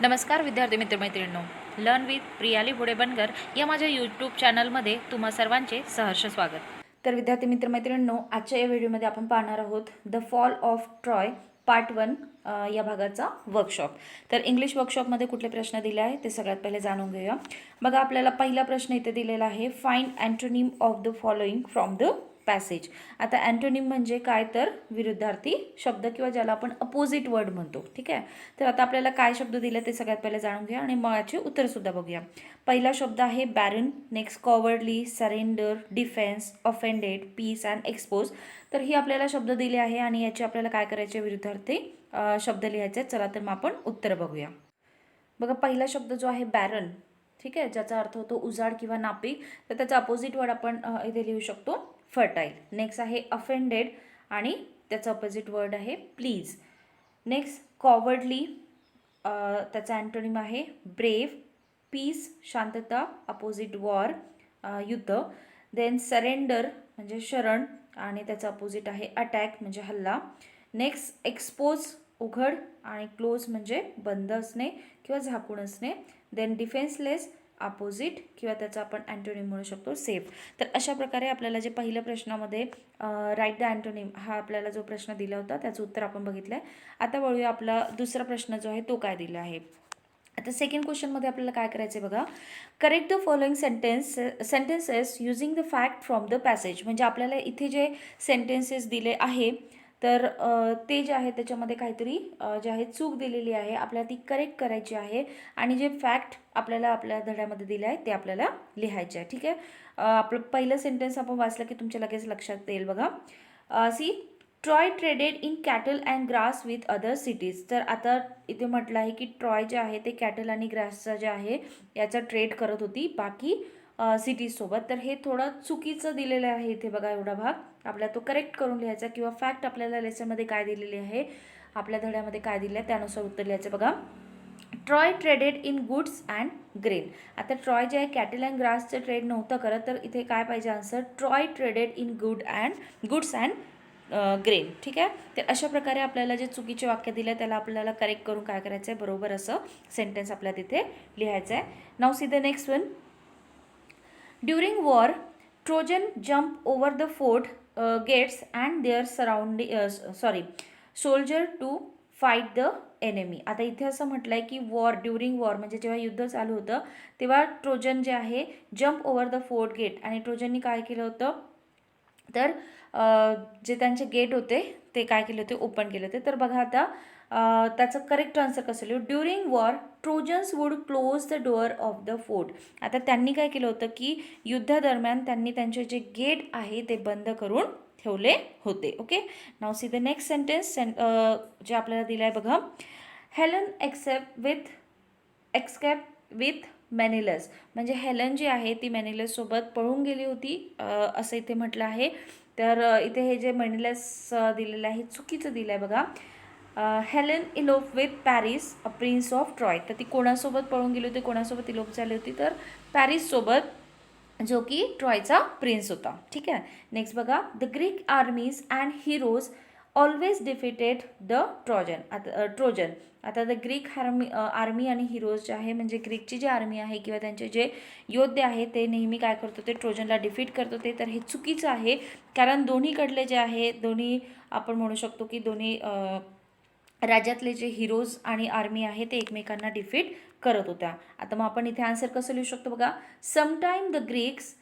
नमस्कार विद्यार्थी मित्रमैत्रिणींनो, learn with Priyali घोडे बनकर या माझ्या यूट्यूब चॅनलमध्ये तुम्हा सर्वांचे सहर्ष स्वागत. तर विद्यार्थी मित्रमैत्रिणींनो, आजच्या या व्हिडिओमध्ये आपण पाहणार आहोत the fall of Troy part 1 या भागाचा वर्कशॉप. तर इंग्लिश वर्कशॉपमध्ये कुठले प्रश्न दिले आहे ते सगळ्यात पहिले जाणून घेऊया. बघा, आपल्याला पहिला प्रश्न इथे दिलेला आहे, find antonym of the following from the passage. आता अँटोनिम म्हणजे काय, तर विरुद्धार्थी शब्द किंवा ज्याला आपण अपोजिट वर्ड म्हणतो. ठीक आहे, तर आता आपल्याला काय शब्द दिले ते सगळ्यात पहिले जाणून घ्या आणि मग याचे उत्तरसुद्धा बघूया. पहिला शब्द आहे baron, next cowardly, surrender, defence, offended, peace and expose. तर ही आपल्याला शब्द दिले आहे आणि याचे आपल्याला काय करायचे, विरुद्धार्थी शब्द लिहायचे. चला तर मग आपण उत्तर बघूया. बघा, पहिला शब्द जो आहे बॅरन, ठीक आहे, ज्याचा अर्थ होतो उजाड किंवा नापीक, तर त्याचा अपोजिट वर्ड आपण इथे लिहू शकतो फर्टाईल. नेक्स्ट आहे अफेंडेड आणि त्याचा अपोजिट वर्ड आहे प्लीज. नेक्स्ट कॉवर्डली, त्याचा अँटोनिम आहे ब्रेव. पीस शांतता, अपोजिट वॉर युद्ध. देन सरेंडर म्हणजे शरण आणि त्याचा अपोजिट आहे अटॅक म्हणजे हल्ला. नेक्स्ट एक्सपोज उघड आणि क्लोज म्हणजे बंद असणे किंवा झाकून असणे. देन डिफेन्सलेस अपोजिट किंवा त्याचा आपण अँटोनिम म्हणू शकतो सेफ. तर अशा प्रकारे आपल्याला जे पहिल्या प्रश्नामध्ये राईट द अँटोनिम हा आपल्याला जो प्रश्न दिला होता त्याचं उत्तर आपण बघितलं आहे. आता वळूया, आपला दुसरा प्रश्न जो आहे तो काय दिला आहे. आता सेकंड क्वेश्चनमध्ये आपल्याला काय करायचं आहे बघा, correct the following sentences using the fact from the passage. म्हणजे आपल्याला इथे जे सेंटेन्सेस दिले आहे तर ते जे आहे त्याच्यामध्ये काहीतरी जे आहे चूक दिलेली आहे, आपल्याला ती करेक्ट करायची आहे आणि जे फॅक्ट आपल्याला आपल्या धड्यामध्ये दिले आहे ते आपल्याला लिहायचे आहे. ठीक आहे, आपलं पहिलं सेंटेन्स आपण वाचलं की तुमच्या लगेच लक्षात येईल. बघा, see Troy traded in cattle and grass with other cities. तर आता इथे म्हटलं आहे की ट्रॉय जे आहे ते कॅटल आणि ग्रासचा जे आहे याचा ट्रेड करत होती बाकी सिटीजसोबत. तर हे थोडं चुकीचं दिलेलं आहे इथे. बघा, एवढा भाग आपल्याला तो करेक्ट करून लिहायचा किंवा फॅक्ट आपल्याला लेसनमध्ये काय दिलेली आहे, आपल्या धड्यामध्ये काय दिलं आहे त्यानुसार उत्तर लिहायचं. बघा, Troy traded in goods and grain. आता ट्रॉय जे आहे कॅटल अँड ग्रासचं ट्रेड नव्हतं करत, तर इथे काय पाहिजे answer, Troy traded in goods and grain. ठीक आहे, तर अशा प्रकारे आपल्याला जे चुकीचे वाक्य दिले त्याला आपल्याला करेक्ट करून काय करायचं आहे, बरोबर असं सेंटेन्स आपल्याला तिथे लिहायचं आहे. नाव see the next one. During war Trojan jump over the fort gates and their soldier to fight the enemy. आता इथे असं म्हटलं आहे की ड्युरिंग वॉर म्हणजे जेव्हा युद्ध चालू होतं तेव्हा ट्रोजन जे आहे jump over the fort gate, आणि ट्रोजननी काय केलं होतं, तर जे त्यांचे गेट होते ते काय केले होते, ओपन केले होते. तर बघा आता त्याचं करेक्ट आन्सर कसं लिहू, during war trojans would close the door of the fort. आता त्यांनी काय केलं होतं की युद्धादरम्यान त्यांनी त्यांचे जे गेट आहे ते बंद करून ठेवले होते. Okay, now see the next sentence जे आपल्याला दिलं आहे. बघा, हेलन एक्सकेप विथ मेनिलस. म्हणजे हेलन जी आहे ती मेनिलस सोबत पळून गेली होती असं इथे म्हटलं आहे. तर इथे हे जे मेनिलस दिलेलं आहे चुकीचं दिलं आहे. बघा, Helen elope with Paris a prince of Troy. तर ती कोणासोबत पळून गेली होती, कोणासोबत इलोप झाली होती, तर पॅरिससोबत, जो की ट्रॉयचा प्रिन्स होता. ठीक आहे, नेक्स्ट बघा, the Greek आर्मीज and heroes always defeated the Trojan. आता द ग्रीक आर्मी आणि हिरोज जे आहे म्हणजे ग्रीकची जी आर्मी आहे किंवा त्यांचे जे योद्धे आहे ते नेहमी काय करत होते, ट्रोजनला डिफीट करत होते. तर हे चुकीचं आहे, कारण दोन्हीकडले जे आहे, दोन्ही आपण म्हणू शकतो की दोन्ही राज्यातले जे हिरोज आणि आर्मी आहे ते एकमेकांना डिफीट करत होत्या. आता मग आपण इथे आन्सर कसं लिहू शकतो. बघा, sometime the Greeks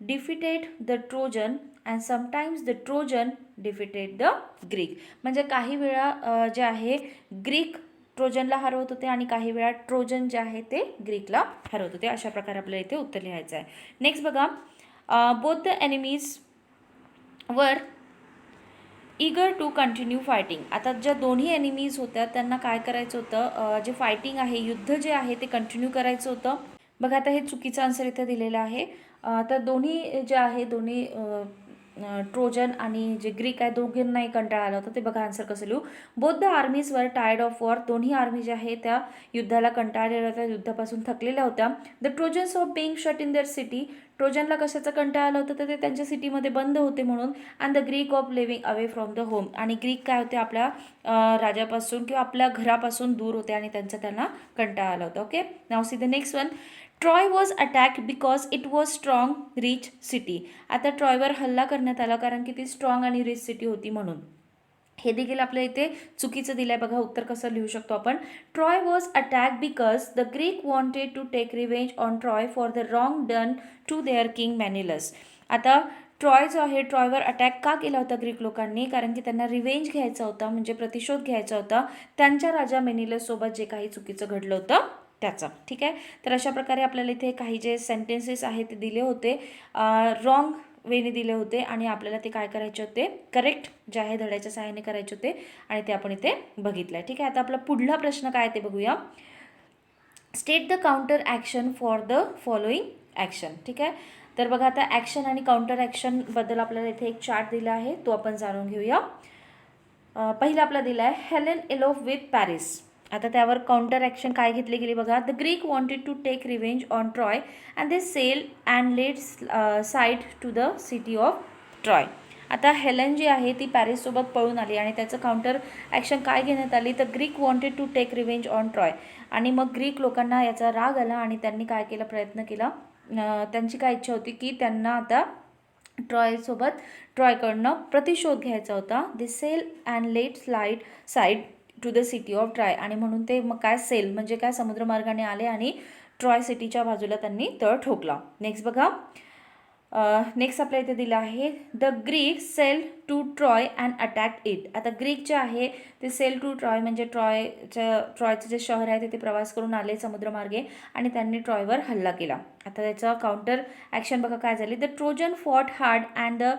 defeated the Trojan and sometimes the Trojan defeated the Greek. म्हणजे काही वेळा जे आहे ग्रीक ट्रोजनला हरवत होते आणि काही वेळा ट्रोजन जे आहे ते ग्रीकला हरवत होते. अशा प्रकारे आपल्याला इथे उत्तर लिहायचं आहे. नेक्स्ट बघा, बोथ द एनिमीज वर इगर टू कंटिन्यू फायटिंग. आता ज्या दोन्ही एनिमीज होत्या त्यांना काय करायचं होतं, जे फायटिंग आहे, युद्ध जे आहे ते कंटिन्यू करायचं होतं. बघा, आता हे चुकीचं आन्सर इथे दिलेलं आहे. तर दोन्ही जे आहे, दोन्ही ट्रोजन आणि जे ग्रीक आहे दोघींनाही कंटाळा आला होता. ते बघा आन्सर कसं लिहू, both the armies were tired of war. दोन्ही आर्मी जे आहे त्या युद्धाला कंटाळलेल्या होत्या, युद्धापासून थकलेल्या होत्या. The Trojans of being shut in their city ट्रोजनला कशाचा कंटाळा आला होता, तर ते त्यांच्या सिटीमध्ये बंद होते म्हणून. And the Greek of living away from the home, आणि ग्रीक काय होते, आपल्या राजापासून किंवा आपल्या घरापासून दूर होते आणि त्यांना कंटाळा आला होता. Okay, now see the next one. Troy was attack because it was strong rich city. आता ट्रॉयवर हल्ला करण्यात आला कारण की ती स्ट्रॉंग आणि रिच सिटी होती म्हणून. हे देखील आपल्या इथे चुकीचं दिलं आहे बघा. उत्तर कसं लिहू शकतो आपण. Troy was attack because the Greek wanted to take revenge on Troy for the wrong done to their king Menelaus. आता ट्रॉय जो आहे, ट्रॉयवर अटॅक का केला होता ग्रीक लोकांनी, कारण की त्यांना रिवेंज घ्यायचा होता, म्हणजे प्रतिशोध घ्यायचा होता त्यांच्या राजा मेनिलस सोबत जे काही चुकीचं घडलं होतं त्याचा. ठीक आहे, तर अशा प्रकारे आपल्याला इथे काही जे सेंटेन्सेस आहेत ते दिले होते, रॉंग वेने दिले होते आणि आपल्याला ते काय करायचे होते, करेक्ट जे आहे धड्याच्या सहाय्याने करायचे होते आणि ते आपण इथे बघितलं आहे. ठीक आहे, आता आपला पुढला प्रश्न काय ते बघूया. State the counter action for the following action. ठीक आहे, तर बघा आता ॲक्शन आणि काउंटर ॲक्शनबद्दल आपल्याला इथे एक चार्ट दिला आहे, तो आपण जाणून घेऊया. पहिला आपला दिला आहे हेलेन एलोफ विथ पॅरिस. आता त्यावर काउंटर ॲक्शन काय घेतली गेली बघा. The Greek wanted to take revenge on Troy and they sail and laid side to the city of Troy. आता हेलन जी आहे ती पॅरिससोबत पळून आली आणि त्याचं काउंटर ॲक्शन काय घेण्यात आली, तर Greek wanted to take revenge on Troy. आणि मग ग्रीक लोकांना याचा राग आला आणि त्यांनी काय केला, प्रयत्न केला, त्यांची काय इच्छा होती की त्यांना आता ट्रॉयकडनं प्रतिशोध घ्यायचा होता. They sail and let slide side to the city of Troy. आणि म्हणून ते मग काय, सेल म्हणजे काय, समुद्रमार्गाने आले आणि ट्रॉय सिटीच्या बाजूला त्यांनी तळ ठोकला. नेक्स्ट बघा, नेक्स्ट आपल्या इथे दिलं आहे the Greek sail to Troy and attack it. आता ग्रीक जे आहे ते सेल टू ट्रॉय म्हणजे ट्रॉयचं जे शहर आहे तिथे प्रवास करून आले समुद्रमार्गे आणि त्यांनी ट्रॉयवर हल्ला केला. आता त्याचा काउंटर ॲक्शन बघा काय झाली. The Trojan fought hard and the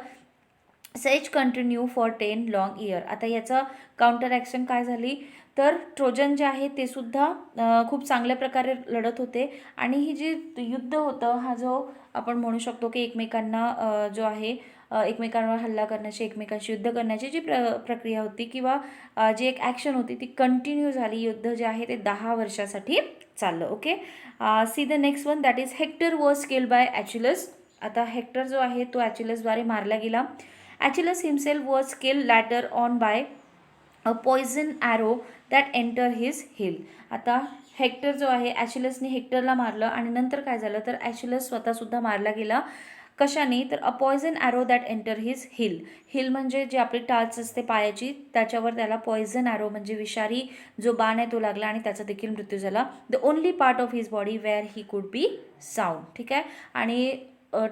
sage continue for 10 long year. आता याचं काउंटर ॲक्शन काय झाली, तर ट्रोजन जे आहे ते सुद्धा खूप चांगल्या प्रकारे लढत होते आणि ही जी युद्ध होतं, हा जो आपण म्हणू शकतो की एकमेकांना जो आहे एकमेकांवर हल्ला करण्याची, एकमेकांशी युद्ध करण्याची जी प्रक्रिया होती किंवा जी एक ॲक्शन होती ती कंटिन्यू झाली. युद्ध जे आहे ते 10 वर्षासाठी चाललं. Okay, see the next one, that is Hector was killed by Achilles. आता हेक्टर जो आहे तो ॲचिलसद्वारे मारला गेला. Achilles himself was killed later on by a poison arrow that enter his heel. आता हेक्टर जो आहे, ॲचिलसने हेक्टरला मारलं आणि नंतर काय झालं, तर ॲचिलस स्वतःसुद्धा मारला गेला. कशाने, तर a poison arrow that enter his heel. Heel म्हणजे जे आपली टाच असते पायाची, त्याच्यावर त्याला पॉयझन ॲरो म्हणजे विषारी जो बाण आहे तो लागला आणि त्याचा देखील मृत्यू झाला. The only part of his body where he could be sound. ठीक आहे, आणि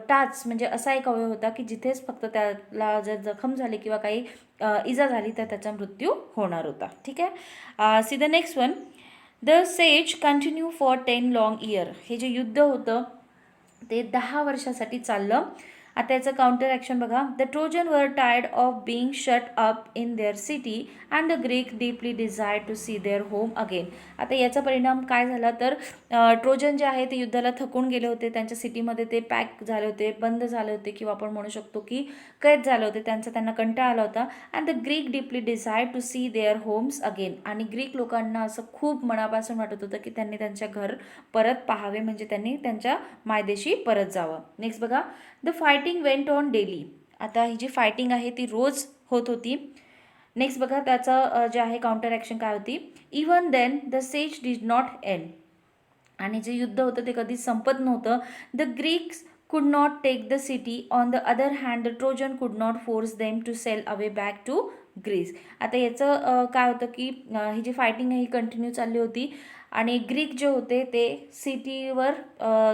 टाच म्हणजे असा एक अवयव होता की जिथेच फक्त त्याला जर जखम झाली किंवा काही इजा झाली तर त्याचा मृत्यू होणार होता. ठीक आहे, C the next one, the sage continue for 10 long year. हे जे युद्ध होतं ते 10 वर्षासाठी चाललं. आता याचं काउंटर ॲक्शन बघा. The Trojan were tired of being shut up in their city and the Greek deeply desire to see their home again. आता याचा परिणाम काय झाला, तर ट्रोजन जे आहे ते युद्धाला थकून गेले होते, त्यांच्या सिटीमध्ये ते पॅक झाले होते, बंद झाले होते किंवा आपण म्हणू शकतो की कैद झाले होते, त्यांना कंटाळा आला होता. And the Greek deeply desire to see their homes again. आणि ग्रीक लोकांना असं खूप मनापासून वाटत होतं की त्यांनी त्यांच्या घर परत पाहावे, म्हणजे त्यांनी त्यांच्या मायदेशी परत जावं. नेक्स्ट बघा, the fighting went on daily. आता ही जी फायटिंग आहे ती रोज होत होती. नेक्स्ट बघा, त्याचं जे आहे काउंटर ॲक्शन काय होती. Even then the siege did not end. आणि जे युद्ध होतं ते कधीच संपत नव्हतं. The Greeks could not take the city. On the other hand the Trojan could not force them to sail away back to Greece. आता याचं काय होतं की ही जी फायटिंग आहे ही कंटिन्यू चालली होती आणि ग्रीक जे होते ते सिटीवर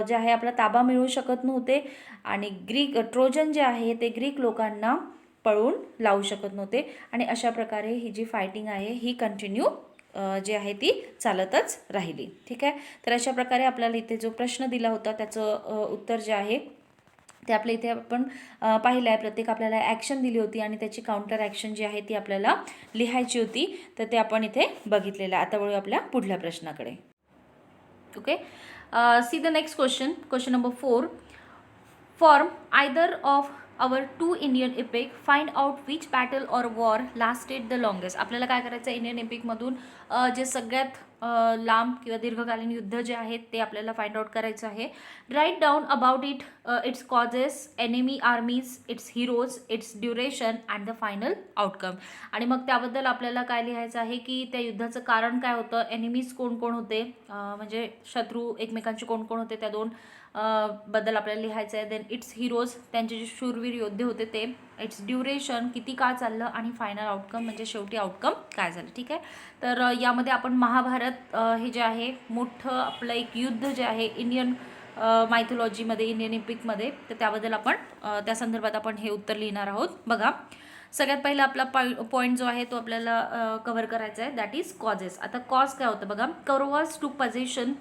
जे आहे आपला ताबा मिळवू शकत नव्हते आणि ट्रोजन जे आहे ते ग्रीक लोकांना पळून लावू शकत नव्हते आणि अशा प्रकारे ही जी फायटिंग आहे ही कंटिन्यू जी आहे ती चालतच राहिली. ठीक आहे, तर अशा प्रकारे आपल्याला इथे जो प्रश्न दिला होता त्याचं उत्तर जे आहे ते आपल्या इथे आपण पाहिलं आहे. प्रत्येक आपल्याला ॲक्शन दिली होती आणि त्याची काउंटर ॲक्शन जी आहे ती आपल्याला लिहायची होती, तर ते आपण इथे बघितलेलं आहे. आता वळू आपल्या पुढल्या प्रश्नाकडे. Okay, see the next question number 4. Form either of our 2 Indian epic, find out which battle or war lasted the longest. आपल्याला काय करायचं आहे, इंडियन एपिकमधून जे सगळ्यात लांब किंवा दीर्घकालीन युद्ध जे आहेत ते आपल्याला फाइंड आउट करायचं आहे. Write down about it, its causes, enemy armies, its heroes, its duration and the final outcome. आणि मग त्याबद्दल आपल्याला काय लिहायचं आहे की त्या युद्धाचं कारण काय होतं, एनिमीज कोण कोण होते, म्हणजे शत्रू एकमेकांचे कोण कोण होते, त्या दोन बद्दल आपल्याला लिहायचं आहे. देन इट्स हिरोज, त्यांचे जे शूरवीर योद्धे होते ते, इट्स ड्युरेशन, किती काळ चाललं, आणि फायनल आउटकम म्हणजे शेवटी आउटकम काय झालं. ठीक आहे, तर यामध्ये आपण महाभारत हे जे आहे मोठं आपलं एक युद्ध जे आहे इंडियन मायथॉलॉजीमध्ये, इंडियन इपिकमध्ये, तर त्याबद्दल आपण त्या संदर्भात आपण हे उत्तर लिहिणार आहोत. बघा, सगळ्यात पहिला आपला पॉईंट जो आहे तो आपल्याला कव्हर करायचा आहे, दॅट इज कॉजेस. आता कॉज काय होतं बघा, Kauravas took position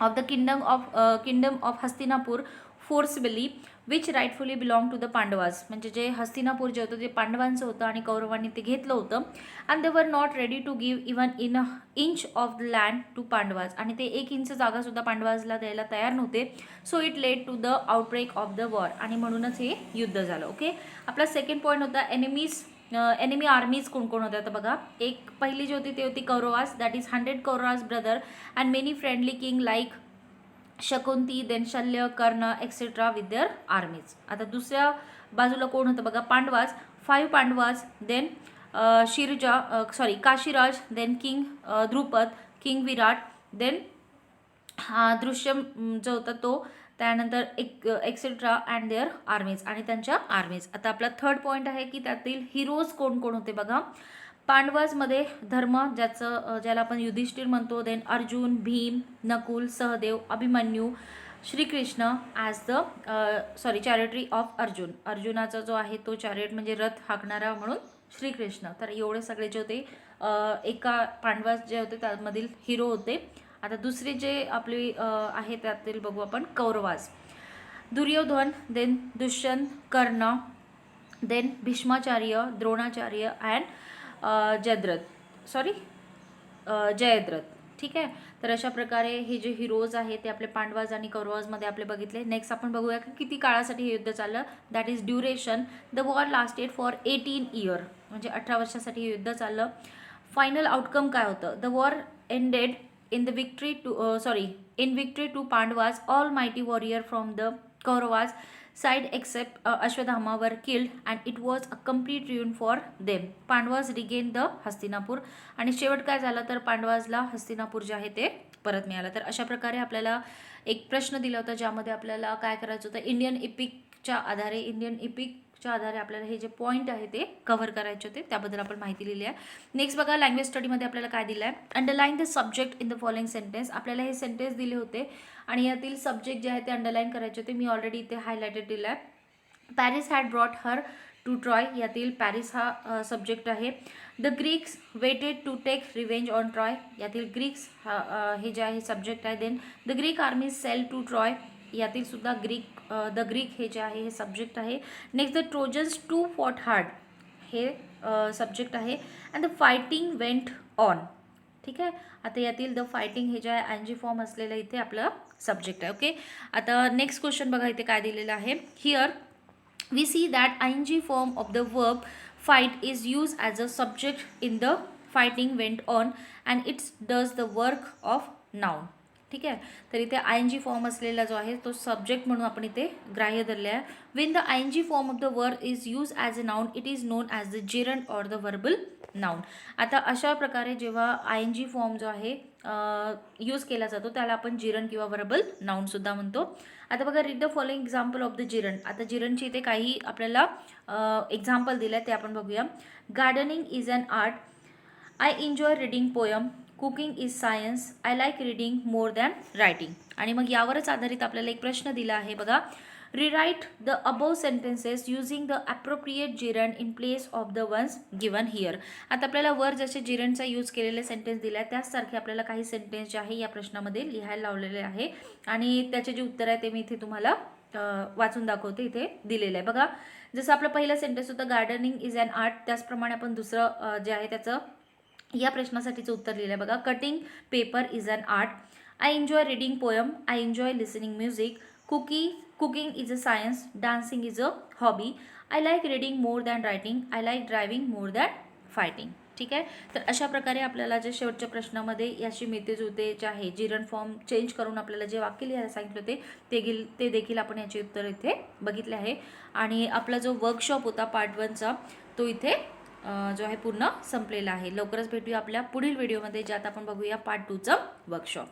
of the kingdom of Hastinapur forcibly which rightfully belong to the Pandavas. म्हणजे जे हस्तिनापूर जे होतं ते पांडवांचं होतं आणि कौरवांनी ते घेतलं होतं. And they were not ready to give even in a inch of the land to Pandavas. आणि ते 1 इंच जागासुद्धा पांडवासला द्यायला तयार नव्हते. So it led to the outbreak of the war. आणि म्हणूनच हे युद्ध झालं. ओके, आपला सेकंड पॉईंट होता एनिमी आर्मीज कोण कोण होत्या. तर बघा, एक पहिली जी होती ती होती Kauravas, that is 100 Kauravas brother and many friendly king like Shakuni, then Shalya, Karna et cetera with their armies. आता दुसऱ्या बाजूला कोण होतं बघा, Pandavas, 5 Pandavas, then Kashiraj, then king Drupad, king Virat, then दृश्यम जो होता तो, त्यानंतर एक्सेट्रा अँड देअर आर्मीज, आणि त्यांच्या आर्मीज. आता आपला थर्ड पॉईंट आहे की त्यातील हिरोज कोण कोण होते बघा. पांडवाजमध्ये धर्म, ज्याला आपण युधिष्ठिर म्हणतो, then Arjun, Bhim, Nakul, Sahadev, Abhimanyu, Shrikrishna as the charioteer of Arjun. अर्जुनाचा जो आहे तो चॅरिट म्हणजे रथ हाकणारा म्हणून श्रीकृष्ण. तर एवढे सगळे जे होते एका पांडवास जे होते त्यामधील हिरो होते. आता दुसरे जे आपले आहे त्यातील बघू आपण Kauravas, Duryodhan, then Dushyant, Karna, then Bhishmacharya, Dronacharya and Jayadrath. ठीक आहे, तर अशा प्रकारे हे जे हिरोज आहेत ते आपले पांडवाज आणि कौरवाजमध्ये आपले बघितले. नेक्स्ट आपण बघूया की किती काळासाठी हे युद्ध चाललं, that is duration. The war lasted for 18 year, म्हणजे 18 वर्षासाठी हे युद्ध चाललं. फायनल आउटकम काय होतं, the war ended in victory to Pandavas. All mighty warrior from the Kauravas side except Ashwadhama were killed and it was a complete ruin for them. Pandavas regained the Hastinapur. आणि शेवट काय झालं तर पांडवासला हस्तिनापूर जे आहे ते परत मिळालं. तर अशा प्रकारे आपल्याला एक प्रश्न दिला होता ज्यामध्ये आपल्याला काय करायचं होतं, इंडियन इपिकच्या आधारे आपल्याला हे जे पॉईंट आहे ते कव्हर करायचे होते, त्याबद्दल आपण माहिती लिहिली आहे. नेक्स्ट बघा, लँग्वेज स्टडीमध्ये आपल्याला काय दिलं आहे, underline the subject in the following sentence. आपल्याला हे सेंटेन्स दिले होते आणि यातील सब्जेक्ट जे आहे ते अंडरलाईन करायचे होते. मी ऑलरेडी इथे हायलायटेड दिला आहे. Paris had brought her to Troy, यातील पॅरिस हा सब्जेक्ट आहे. The Greeks waited to take revenge on Troy, यातील ग्रीक्स हे जे आहे सब्जेक्ट आहे. Then the Greek army sail to Troy, यातील सुद्धा द ग्रीक हे जे आहे हे सब्जेक्ट आहे. Next the Trojans too fought hard, हे सब्जेक्ट आहे. And the fighting went on. ठीक आहे, आता यातील द फायटिंग हे जे आहे ING फॉर्म असलेलं इथे आपलं सब्जेक्ट आहे. ओके, आता नेक्स्ट क्वेश्चन बघा इथे काय दिलेलं आहे. Here we see that ING form of the verb fight is use as a subject in the fighting went on and its does the work of noun. ठीक आहे, तर इथे ING फॉर्म असलेला जो आहे तो सब्जेक्ट म्हणून आपण इथे ग्राह्य धरले आहे. Wien the ING form of the verb is use as a noun it is non as the gerund or the verbal noun. आता अशा प्रकारे जेव्हा ING फॉर्म जो आहे यूज केला जातो त्याला आपण जिरंड किंवा वर्बल नाउनसुद्धा म्हणतो. आता बघा, read the following example of the gerund. आता जिरंडची इथे काही आपल्याला एक्झाम्पल दिलं आहे ते आपण बघूया. Gardening is an art, I enjoy reading poem, cooking is science, I like reading more than writing. आणि मग यावरच आधारित आपल्याला एक प्रश्न दिला आहे बघा. Rewrite the above sentences using the appropriate gerund in place of the ones given here. आता आपल्याला वर जसे जिरंडचा यूज केलेले सेंटेन्स दिले आहे त्याचसारखे आपल्याला काही सेंटेन्स जे आहे या प्रश्नामध्ये लिहायला लावलेले आहे आणि त्याचे जे उत्तर आहे ते मी इथे तुम्हाला वाचून दाखवते. इथे दिलेलं आहे बघा. जसं आपलं पहिलं सेंटेन्स होतं गार्डनिंग इज अन आर्ट, त्याचप्रमाणे आपण दुसरं जे आहे त्याचं या प्रश्नासाठीचं उत्तर लिहिलं आहे बघा. Cutting paper is an art, I enjoy reading poem, I enjoy listening music, cooking is a science, dancing is a hobby, I like reading more than writing, I like driving more than fighting. ठीक आहे. तर अशा प्रकारे आपल्याला जे शेवटच्या प्रश्नामध्ये याची मिळते जुळते जे आहे जिरण फॉर्म चेंज करून आपल्याला जे वाक्य लिहायला सांगितलं होते ते देखील आपण याचे उत्तर इथे बघितले आहे. आणि आपला जो वर्कशॉप होता पार्ट 1चा तो इथे जो आहे पूर्ण संपलेला आहे. लवकरच भेटूया आपल्या पुढील व्हिडिओमध्ये, ज्यात आपण बघूया पार्ट 2चा वर्कशॉप.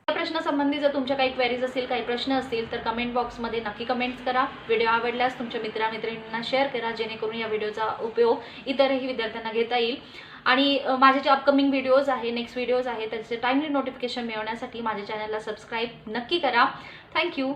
या प्रश्नासंबंधी जर तुमच्या काही क्वेरीज असतील, काही प्रश्न असतील तर कमेंट बॉक्समध्ये नक्की कमेंट्स करा. व्हिडिओ आवडल्यास तुमच्या मित्रांना शेअर करा, जेणेकरून या व्हिडिओचा उपयोग इतरही विद्यार्थ्यांना घेता येईल. आणि माझे जे अपकमिंग व्हिडिओज आहे, नेक्स्ट व्हिडिओज आहे, त्याचे टाइमली नोटिफिकेशन मिळवण्यासाठी माझ्या चॅनलला सबस्क्राईब नक्की करा. थँक्यू.